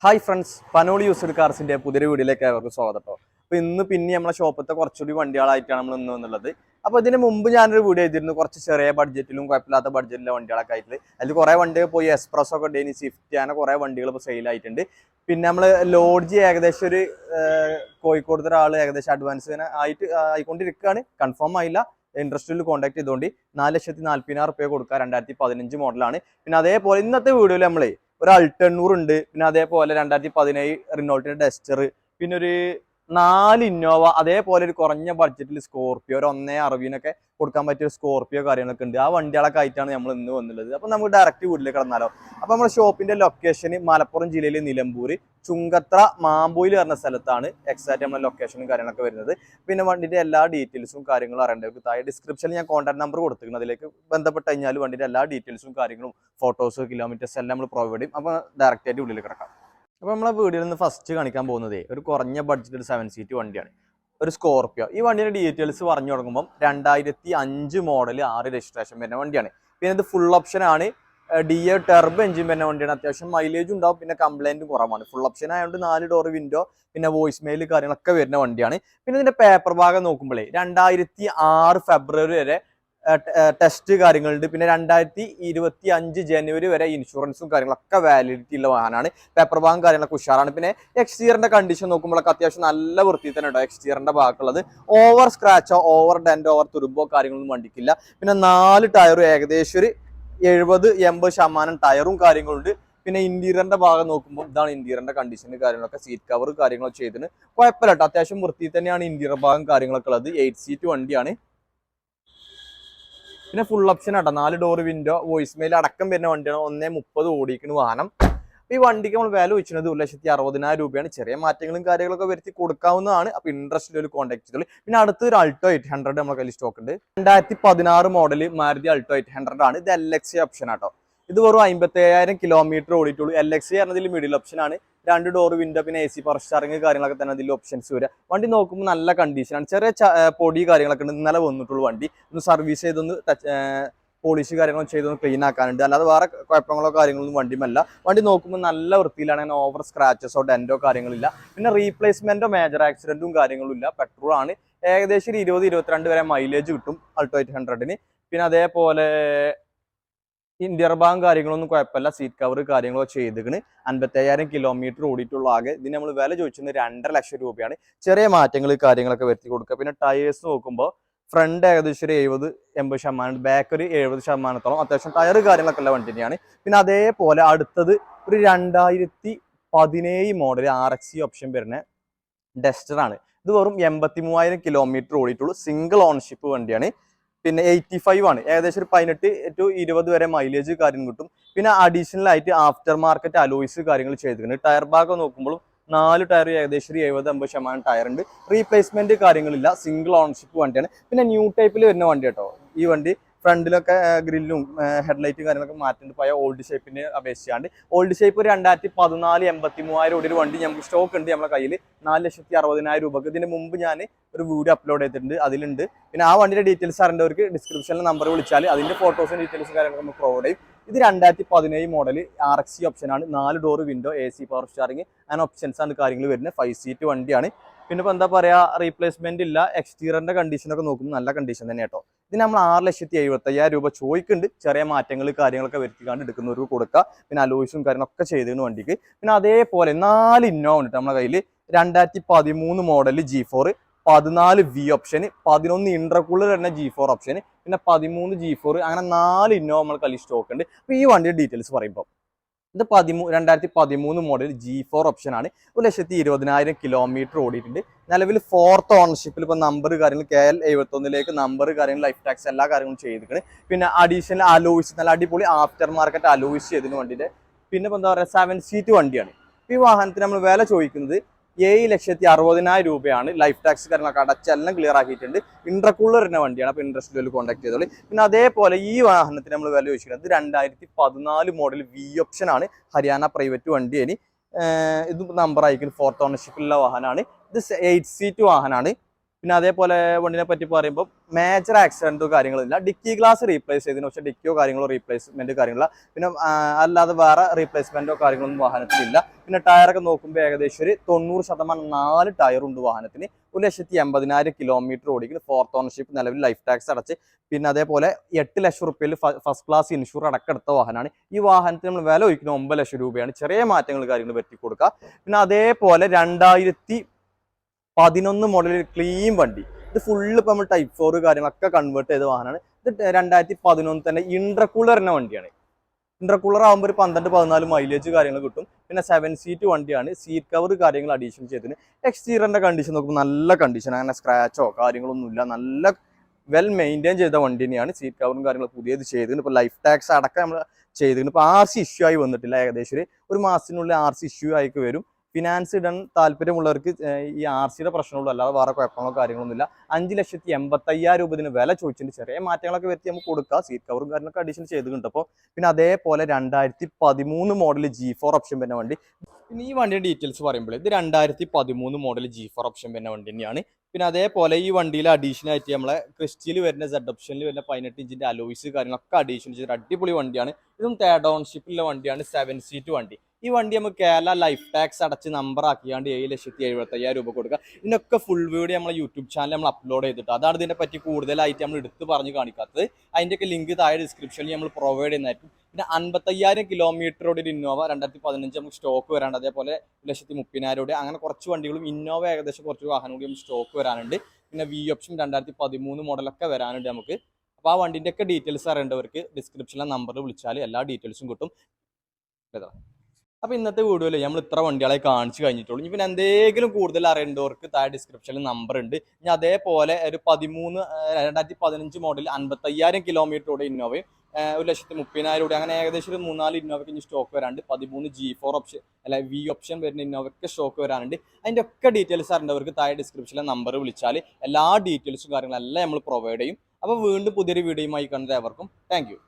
Hi friends, Panoli used കാർസിന്റെ പുതിയൊരു വീഡിയോയിലേക്ക് അവർക്ക് സ്വാഗതം കേട്ടോ. അപ്പോൾ ഇന്ന് പിന്നെ നമ്മളെ ഷോപ്പത്തെ കുറച്ചുകൂടി വണ്ടികളായിട്ടാണ് നമ്മൾ ഇന്ന് വന്നുള്ളത്. അപ്പോൾ ഇതിന് മുമ്പ് ഞാനൊരു വീഡിയോ ചെയ്തിരുന്നു, കുറച്ച് ചെറിയ ബഡ്ജറ്റിലും കുഴപ്പമില്ലാത്ത ബഡ്ജറ്റിലെ വണ്ടികളൊക്കെ ആയിട്ട്. അതിൽ കുറേ വണ്ടികൾ പോയി എക്സ്പ്രസ് ഒക്കെ ഉണ്ട്, ഇനി സ്വിഫ്റ്റ് അങ്ങനെ കുറേ വണ്ടികൾ ഇപ്പോൾ സെയിലായിട്ടുണ്ട്. പിന്നെ നമ്മൾ ലോഡ്ജ് ഏകദേശം ഒരു കോഴിക്കോടത്തെ ഒരാൾ ഏകദേശം അഡ്വാൻസ് ആയിക്കൊണ്ടിരിക്കുകയാണ്, കൺഫേം ആയില്ല. ഇൻട്രസ്റ്റിൽ കോൺടാക്ട് ചെയ്തുകൊണ്ട് 4,40,000 കൊടുക്കുക. 2015 മോഡലാണ്. പിന്നെ അതേപോലെ ഇന്നത്തെ വീഡിയോയിൽ നമ്മളെ ഒരു അൾട്ടണ്ണൂർ ഉണ്ട്, പിന്നെ അതേപോലെ 2017 റിനോൾട്ടിന്റെ ഡസ്റ്റർ, പിന്നെ ഒരു 4 ഇന്നോവ, അതേപോലെ ഒരു കുറഞ്ഞ ബഡ്ജറ്റിൽ സ്കോർപിയോ, ഒരു 1.60 കൊടുക്കാൻ പറ്റിയ സ്കോർപിയോ കാര്യങ്ങളൊക്കെ ഉണ്ട്. ആ വണ്ടികളൊക്കെ ആയിട്ടാണ് നമ്മൾ ഇന്ന് വന്നുള്ളത്. അപ്പൊ നമുക്ക് ഡയറക്റ്റ് വീട്ടിലേക്ക് കടന്നാലോ. അപ്പൊ നമ്മുടെ ഷോപ്പിന്റെ ലൊക്കേഷൻ മലപ്പുറം ജില്ലയിലെ നിലമ്പൂർ ചുങ്കത്ര മാമ്പൂയിൽ പറഞ്ഞ സ്ഥലത്താണ് എക്സാക്ട് നമ്മുടെ ലൊക്കേഷനും കാര്യങ്ങളൊക്കെ വരുന്നത്. പിന്നെ വണ്ടിന്റെ എല്ലാ ഡീറ്റെയിൽസും കാര്യങ്ങളും അറിയേണ്ടവർക്ക് താഴെ ഡിസ്ക്രിപ്ഷനിൽ ഞാൻ കോൺടാക്ട് നമ്പർ കൊടുത്തിരിക്കുന്നത്, അതിലേക്ക് ബന്ധപ്പെട്ട് കഴിഞ്ഞാൽ വണ്ടിന്റെ എല്ലാ ഡീറ്റെയിൽസും കാര്യങ്ങളും ഫോട്ടോസ് കിലോമീറ്റേഴ്സ് എല്ലാം നമ്മൾ പ്രൊവൈഡ് ചെയ്യും. അപ്പോൾ ഡയറക്റ്റ് ആയിട്ട് ഉള്ളിൽ കിടക്കാം. അപ്പോൾ നമ്മളെ വീഡിയോയിൽ നിന്ന് ഫസ്റ്റ് കാണിക്കാൻ പോകുന്നത് ഒരു കുറഞ്ഞ ബഡ്ജറ്റ് 7 സീറ്റ് വണ്ടിയാണ്, ഒരു സ്കോർപിയോ. ഈ വണ്ടിയുടെ ഡീറ്റെയിൽസ് പറഞ്ഞു തുടങ്ങുമ്പോൾ 2005 മോഡൽ 6 രജിസ്ട്രേഷൻ വരുന്ന വണ്ടിയാണ്. പിന്നെ ഇത് ഫുൾ ഓപ്ഷൻ ആണ്, DA ടെർബോ എഞ്ചിൻ വരുന്ന വണ്ടിയാണ്. അത്യാവശ്യം മൈലേജ് ഉണ്ടാവും, പിന്നെ കംപ്ലൈന്റും കുറവാണ്. ഫുൾ ഓപ്ഷൻ ആയതുകൊണ്ട് 4 ഡോർ വിൻഡോ, പിന്നെ വോയിസ് മെയിൽ കാര്യങ്ങളൊക്കെ വരുന്ന വണ്ടിയാണ്. പിന്നെ ഇതിന്റെ പേപ്പർ ഭാഗം നോക്കുമ്പോഴേ 2006 ഫെബ്രുവരി വരെ ടെസ്റ്റ് കാര്യങ്ങളുണ്ട്. പിന്നെ 2025 ജനുവരി വരെ ഇൻഷുറൻസും കാര്യങ്ങളൊക്കെ വാലിഡിറ്റി ഉള്ള വാഹനമാണ്. പേപ്പർ ഭാഗം കാര്യങ്ങളൊക്കെ ഉഷാറാണ്. പിന്നെ എക്സ്റ്റീരിയറിന്റെ കണ്ടീഷൻ നോക്കുമ്പോഴൊക്കെ അത്യാവശ്യം നല്ല വൃത്തി തന്നെ ഉണ്ടോ എക്സ്റ്റീരിയറിന്റെ ഭാഗത്തുള്ളത്. ഓവർ സ്ക്രാച്ചോ ഓവർ ഡെന്റോ ഓവർ തുരുമ്പോ കാര്യങ്ങളൊന്നും വണ്ടിക്കില്ല. പിന്നെ 4 ടയറും ഏകദേശം ഒരു 70-80% ടയറും കാര്യങ്ങളുണ്ട്. പിന്നെ ഇന്റീരിയറിന്റെ ഭാഗം നോക്കുമ്പോൾ ഇതാണ് ഇന്റീരിയറിന്റെ കണ്ടീഷന് കാര്യങ്ങളൊക്കെ. സീറ്റ് കവർ കാര്യങ്ങളൊക്കെ ചെയ്തിന് കുഴപ്പമില്ല കേട്ടോ, അത്യാവശ്യം വൃത്തി തന്നെയാണ് ഇന്റീരിയർ ഭാഗം കാര്യങ്ങളൊക്കെ ഉള്ളത്. 8 സീറ്റ് വണ്ടിയാണ്. പിന്നെ ഫുൾ ഓപ്ഷൻ ആട്ടോ, 4 ഡോർ വിൻഡോ, വോയിസ് മെയിൽ അടക്കം വരുന്ന വണ്ടിയാണ്. 1.30 ഓടിക്കുന്ന വാഹനം. ഈ വണ്ടിക്ക് നമ്മൾ വില വെച്ചിരുന്നത് 1,60,000 രൂപയാണ്. ചെറിയ മാറ്റങ്ങളും കാര്യങ്ങളൊക്കെ വരുത്തി കൊടുക്കാവുന്നതാണ്. അപ്പൊ ഇൻട്രസ്റ്റ് ഒരു കോൺടാക്ട് ചെയ്തോളൂ. പിന്നെ അടുത്തൊരു അൾട്ടോ 800 നമ്മുടെ കയ്യിൽ സ്റ്റോക്ക് ഉണ്ട്. 2016 മോഡൽ മാരുതി അൾട്ടോ 800 ആണ്. ഇത് LXA ഓപ്ഷൻ ആട്ടോ. ഇത് വെറും 57,000 കിലോമീറ്റർ ഓടിയിട്ടുള്ളൂ. LXA പറഞ്ഞതിൽ മിഡിൽ ഓപ്ഷൻ ആണ്. 2 ഡോർ വിൻഡോ, പിന്നെ AC പവർ സ്റ്റാറിംഗ് കാര്യങ്ങളൊക്കെ തന്നെ അതിൽ ഓപ്ഷൻസ് വരിക. വണ്ടി നോക്കുമ്പോൾ നല്ല കണ്ടീഷനാണ്. ചെറിയ പൊടി കാര്യങ്ങളൊക്കെ ഉണ്ട്. ഇന്നലെ വന്നിട്ടുള്ളൂ. വണ്ടി ഒന്ന് സർവീസ് ചെയ്തൊന്ന് പോളിഷ് കാര്യങ്ങളും ചെയ്തൊന്ന് ക്ലീൻ ആക്കാനുണ്ട്. അല്ലാതെ വേറെ കുഴപ്പങ്ങളോ കാര്യങ്ങളൊന്നും വണ്ടിമല്ല. വണ്ടി നോക്കുമ്പോൾ നല്ല വൃത്തിയിലാണ്. അങ്ങനെ ഓവർ സ്ക്രാച്ചസോ ഡെന്റോ കാര്യങ്ങളില്ല. പിന്നെ റീപ്ലേസ്മെന്റോ മേജർ ആക്സിഡന്റും കാര്യങ്ങളും ഇല്ല. പെട്രോൾ ആണ്. ഏകദേശം ഒരു 20-22 വരെ മൈലേജ് കിട്ടും അൾട്ടോ 800-ന്. പിന്നെ അതേപോലെ ഇന്റീരിയർ ഭാഗം കാര്യങ്ങളൊന്നും കുഴപ്പമില്ല. സീറ്റ് കവർ കാര്യങ്ങളോ ചെയ്തിട്ട് 55,000 കിലോമീറ്റർ ഓടിയിട്ടുള്ള ആകെ. ഇതിന് നമ്മൾ വില ചോദിച്ചത് 2.5 ലക്ഷം രൂപയാണ്. ചെറിയ മാറ്റങ്ങൾ കാര്യങ്ങളൊക്കെ വരുത്തി കൊടുക്കുക. പിന്നെ ടയേഴ്സ് നോക്കുമ്പോൾ ഫ്രണ്ട് ഏകദേശം ഒരു 70-80%, ബാക്ക് ഒരു 70%. അത്യാവശ്യം ടയർ കാര്യങ്ങളൊക്കെ ഉള്ള വണ്ടി തന്നെയാണ്. പിന്നെ അതേപോലെ അടുത്തത് ഒരു 2017 മോഡൽ RXE ഓപ്ഷൻ വരുന്ന ഡസ്റ്റർ ആണ്. ഇത് വെറും 83,000 കിലോമീറ്റർ ഓടിയിട്ടുള്ളൂ. സിംഗിൾ ഓൺഷിപ്പ് വണ്ടിയാണ്. പിന്നെ 85 ആണ്. ഏകദേശം ഒരു 18-20 വരെ മൈലേജ് കാര്യം കിട്ടും. പിന്നെ അഡീഷണൽ ആയിട്ട് ആഫ്റ്റർ മാർക്കറ്റ് അലോയ്സ് കാര്യങ്ങൾ ചെയ്തിട്ടുണ്ട്. ടയർ ഭാഗം നോക്കുമ്പോഴും 4 ടയർ ഏകദേശം 70-80% ടയർ ഉണ്ട്. റീപ്ലേസ്മെന്റ് കാര്യങ്ങളില്ല. സിംഗിൾ ഓൺഷിപ്പ് വണ്ടിയാണ്. പിന്നെ ന്യൂ ടൈപ്പിൽ വരുന്ന വണ്ടി കേട്ടോ. ഈ വണ്ടി ഫ്രണ്ടിലൊക്കെ ഗ്രില്ലും ഹെഡ്ലൈറ്റും കാര്യങ്ങളൊക്കെ മാറ്റുന്നുണ്ട്. പഴയ ഓൾഡ് ഷേപ്പിനെ അപേക്ഷിച്ചാണ്ട്. ഓൾഡ് ഷേപ്പ് ഒരു 2014 83,000 ഒരു വണ്ടി നമുക്ക് സ്റ്റോക്ക് ഉണ്ട് നമ്മുടെ കയ്യിൽ 4,60,000 രൂപക്ക്. ഇതിന് മുമ്പ് ഞാൻ ഒരു വീഡിയോ അപ്ലോഡ് ചെയ്തിട്ടുണ്ട്, അതിലുണ്ട്. പിന്നെ ആ വണ്ടിയുടെ ഡീറ്റെയിൽസ് അറിയേണ്ടവർക്ക് ഡിസ്ക്രിപ്ഷനിൽ നമ്പർ വിളിച്ചാൽ അതിന്റെ ഫോട്ടോസും ഡീറ്റെയിൽസും കാര്യങ്ങളൊക്കെ നമുക്ക് പ്രൊവൈഡ് ചെയ്യും. ഇത് 2017 മോഡൽ RXE ഓപ്ഷൻ ആണ്. 4 door window, AC power steering അങ്ങനെ ഓപ്ഷൻസ് ആണ് കാര്യങ്ങൾ വരുന്നത്. 5 സീറ്റ് വണ്ടിയാണ്. പിന്നെ ഇപ്പോൾ എന്താ പറയുക, റീപ്ലേസ്മെന്റ് ഇല്ല. എക്സ്റ്റീരിയറിന്റെ കണ്ടീഷനൊക്കെ നോക്കുമ്പോൾ നല്ല കണ്ടീഷൻ തന്നെ കേട്ടോ. ഇതിന് നമ്മൾ 6,70,000 രൂപ ചോദിക്കുന്നുണ്ട്. ചെറിയ മാറ്റങ്ങൾ കാര്യങ്ങളൊക്കെ വരുത്തിക്കാണ്ട് എടുക്കുന്നവർക്ക് കൊടുക്കുക. പിന്നെ അലോയ്സും കാര്യങ്ങളൊക്കെ ചെയ്തിരുന്നു വണ്ടിക്ക്. പിന്നെ അതേപോലെ 4 ഇന്നോവ ഉണ്ട് നമ്മുടെ കയ്യിൽ. 2013 model G4, 14 V option, 11 intercooler തന്നെ G4 ഓപ്ഷൻ, പിന്നെ 13 G4, അങ്ങനെ 4 ഇന്നോവ നമ്മൾ കയ്യിൽ സ്റ്റോക്ക് ഉണ്ട്. അപ്പോൾ ഈ വണ്ടിയുടെ ഡീറ്റെയിൽസ് പറയുമ്പോൾ ഇത് 2013 മോഡൽ G4 ഓപ്ഷൻ ആണ്. 1,20,000 കിലോമീറ്റർ ഓടിയിട്ടുണ്ട്. നിലവിൽ 4th ഓണർഷിപ്പിൽ ഇപ്പോൾ നമ്പർ കാര്യങ്ങൾ KL 71 നമ്പർ കാര്യങ്ങൾ ലൈഫ് ടാക്സ് എല്ലാ കാര്യങ്ങളും ചെയ്തിട്ടുണ്ട്. പിന്നെ അഡീഷണൽ അലോയ്സ് നല്ല അടിപൊളി ആഫ്റ്റർ മാർക്കറ്റ് അലോയ്സ് ചെയ്തതിന് വണ്ടിയുടെ. പിന്നെ ഇപ്പോൾ എന്താ പറയുക, 7 സീറ്റ് വണ്ടിയാണ്. ഈ വാഹനത്തിന് നമ്മൾ വില ചോദിക്കുന്നത് 7,60,000 രൂപയാണ്. ലൈഫ് ടാക്സ് കാര്യങ്ങളൊക്കെ അടച്ചെല്ലാം ക്ലിയർ ആക്കിയിട്ടുണ്ട്. ഇന്റർകൂളർ വരുന്ന വണ്ടിയാണ്. അപ്പോൾ ഇൻട്രസ്റ്റിൽ കോൺടാക്ട് ചെയ്തോളൂ. പിന്നെ അതേപോലെ ഈ വാഹനത്തിന് നമ്മൾ വില ചോദിക്കുന്നത് 2014 മോഡൽ V ഓപ്ഷൻ ആണ്. ഹരിയാന പ്രൈവറ്റ് വണ്ടിയാണ്. ഇത് നമ്പർ അയക്കുന്നത് 4th ഓണർഷിപ്പിലുള്ള വാഹനമാണ്. ഇത് 8 സീറ്റ് വാഹനമാണ്. പിന്നെ അതേപോലെ വണ്ടിനെ പറ്റി പറയുമ്പോൾ മേജർ ആക്സിഡന്റോ കാര്യങ്ങളില്ല. ഡിക്കി ഗ്ലാസ് റീപ്ലേസ് ചെയ്തതിന് പക്ഷേ ഡിക്കിയോ കാര്യങ്ങളോ റീപ്ലേസ്മെന്റ് കാര്യങ്ങളില്ല. പിന്നെ അല്ലാതെ വേറെ റീപ്ലേസ്മെന്റോ കാര്യങ്ങളൊന്നും വാഹനത്തിലില്ല. പിന്നെ ടയറൊക്കെ നോക്കുമ്പോൾ ഏകദേശം ഒരു 90% 4 ടയറുണ്ട് വാഹനത്തിന്. 1,80,000 കിലോമീറ്റർ ഓടിക്കുന്നു. ഫോർത്ത് ഓണർഷിപ്പ്, നിലവിൽ ലൈഫ് ടാക്സ് അടച്ച്. പിന്നെ അതേപോലെ 8 ലക്ഷം റുപ്യയിൽ ഫസ്റ്റ് ക്ലാസ് ഇൻഷൂർ അടക്കെടുത്ത വാഹനമാണ്. ഈ വാഹനത്തിന് നമ്മൾ വില ഒഴിക്കുന്നത് 9 ലക്ഷം രൂപയാണ്. ചെറിയ മാറ്റങ്ങൾ കാര്യങ്ങൾ വരുത്തി കൊടുക്കുക. പിന്നെ അതേപോലെ 2011 മോഡൽ ക്ലീൻ വണ്ടി. ഇത് ഫുള്ള് ഇപ്പം നമ്മൾ ടൈപ്പ് 4 കാര്യങ്ങളൊക്കെ കൺവേർട്ട് ചെയ്ത വാഹനമാണ്. ഇത് 2011 തന്നെ ഇന്റർകൂളർ എന്ന വണ്ടിയാണ്. ഇന്റർകൂളർ ആകുമ്പോൾ ഒരു 12-14 മൈലേജ് കാര്യങ്ങൾ കിട്ടും. പിന്നെ 7 സീറ്റ് വണ്ടിയാണ്. സീറ്റ് കവർ കാര്യങ്ങൾ അഡീഷൻ ചെയ്തതിന്. എക്സ്റ്റീരിയറിന്റെ കണ്ടീഷൻ നോക്കുമ്പോൾ നല്ല കണ്ടീഷൻ, അങ്ങനെ സ്ക്രാച്ചോ കാര്യങ്ങളൊന്നുമില്ല. നല്ല വെൽ മെയിൻറ്റെയിൻ ചെയ്ത വണ്ടി തന്നെയാണ്. സീറ്റ് കവറും കാര്യങ്ങളും പുതിയത് ചെയ്തിട്ടുണ്ട്. ഇപ്പോൾ ലൈഫ് ടാക്സ് അടക്കം നമ്മൾ ചെയ്തിട്ടുണ്ട്. ഇപ്പോൾ RC ഇഷ്യൂ ആയി വന്നിട്ടില്ല. ഏകദേശം ഒരു മാസത്തിനുള്ളിൽ RC ഇഷ്യൂ ആയിക്ക് വരും. ഫിനാൻസ് ഇടാൻ താല്പര്യമുള്ളവർക്ക് ഈ RCയുടെ പ്രശ്നമുള്ളൂ, അല്ലാതെ വേറെ കുഴപ്പങ്ങളോ കാര്യങ്ങളൊന്നുമില്ല. 5,85,000 രൂപ ഇതിന് വില ചോദിച്ചിട്ടുണ്ട്. ചെറിയ മാറ്റങ്ങളൊക്കെ വരുത്തി നമുക്ക് കൊടുക്കുക. സീറ്റ് കവറും കാര്യങ്ങളൊക്കെ അഡീഷൻ ചെയ്തിട്ടുണ്ട്. അപ്പോൾ പിന്നെ അതേപോലെ 2013 മോഡൽ G4 ഓപ്ഷൻ വരുന്ന വണ്ടി. പിന്നെ ഈ വണ്ടിയുടെ ഡീറ്റെയിൽസ് പറയുമ്പോൾ ഇത് 2013 മോഡൽ G4 ഓപ്ഷൻ വരുന്ന വണ്ടി തന്നെയാണ്. പിന്നെ അതേപോലെ ഈ വണ്ടിയിൽ അഡീഷൻ ആയിട്ട് നമ്മളെ ക്രിസ്റ്റിയിൽ വരുന്ന Z ഓപ്ഷനിൽ വരുന്ന 18 ഇഞ്ചിന്റെ അലോയ്സ് കാര്യങ്ങളൊക്കെ അഡീഷൻ ചെയ്തിട്ട് അടിപൊളി വണ്ടിയാണ്. ഇതും തേർഡ് ഓൺഷിപ്പിലുള്ള വണ്ടിയാണ്. 7 സീറ്റ് വണ്ടി. ഈ വണ്ടി നമുക്ക് കേരള ലൈഫ് ടാക്സ് അടച്ച് നമ്പർ ആക്കിയാണ്ട് 7,75,000 രൂപ കൊടുക്കുക. ഇതിനൊക്കെ ഫുൾ വീഡിയോ നമ്മളെ യൂട്യൂബ് ചാനൽ നമ്മൾ അപ്ലോഡ് ചെയ്തിട്ട്, അതാണ് ഇതിനെ പറ്റി കൂടുതലായിട്ട് നമ്മൾ എടുത്ത് പറഞ്ഞ് കാണിക്കാത്തത്. അതിൻ്റെയൊക്കെ ലിങ്ക് താഴെ ഡിസ്ക്രിപ്ഷനിൽ നമ്മൾ പ്രൊവൈഡ് ചെയ്യുന്നതായിരിക്കും. പിന്നെ 55,000 കിലോമീറ്ററോടെ ഒരു ഇന്നോവ 2015 നമുക്ക് സ്റ്റോക്ക് വരാണ്ട്. അതേപോലെ 1,30,000 അങ്ങനെ കുറച്ച് വണ്ടികളും ഇന്നോവ ഏകദേശം കുറച്ച് വാഹനം കൂടി നമുക്ക് സ്റ്റോക്ക് വരാനുണ്ട്. പിന്നെ വി ഓപ്ഷൻ 2013 മോഡലൊക്കെ വരാനുണ്ട് നമുക്ക്. അപ്പോൾ ആ വണ്ടിൻ്റെ ഒക്കെ ഡീറ്റെയിൽസ് അറിയേണ്ടവർക്ക് ഡിസ്ക്രിപ്ഷനിലെ നമ്പറിൽ വിളിച്ചാൽ എല്ലാ ഡീറ്റെയിൽസും കിട്ടും. അപ്പോൾ ഇന്നത്തെ വീഡിയോയിൽ നമ്മൾ ഇത്ര വണ്ടികളെ കാണിച്ചു കഴിഞ്ഞിട്ടുള്ളൂ. ഇനി പിന്നെ എന്തെങ്കിലും കൂടുതൽ അറിയേണ്ടവർക്ക് താഴെ ഡിസ്ക്രിപ്ഷനിൽ നമ്പർ ഉണ്ട്. ഇനി അതേപോലെ ഒരു 2015 മോഡൽ 55,000 കിലോമീറ്ററോടെ ഇന്നോവയും 1,30,000 അങ്ങനെ ഏകദേശം ഒരു 3-4 ഇന്നോവയ്ക്ക് ഇനി സ്റ്റോക്ക് വരാണ്ട്. 13 G4 ഓപ്ഷൻ അല്ല വി ഓപ്ഷൻ വരുന്ന ഇന്നോവയ്ക്ക് സ്റ്റോക്ക് വരാനുണ്ട്. അതിൻ്റെ ഒക്കെ ഡീറ്റെയിൽസ് അറിയേണ്ടവർക്ക് താഴെ ഡിസ്ക്രിപ്ഷനിലെ നമ്പർ വിളിച്ചാൽ എല്ലാ ഡീറ്റെയിൽസും കാര്യങ്ങളെല്ലാം നമ്മൾ പ്രൊവൈഡ് ചെയ്യും. അപ്പോൾ വീണ്ടും പുതിയൊരു വീഡിയോയുമായി കണ്ടത് ഏവർക്കും താങ്ക് യു.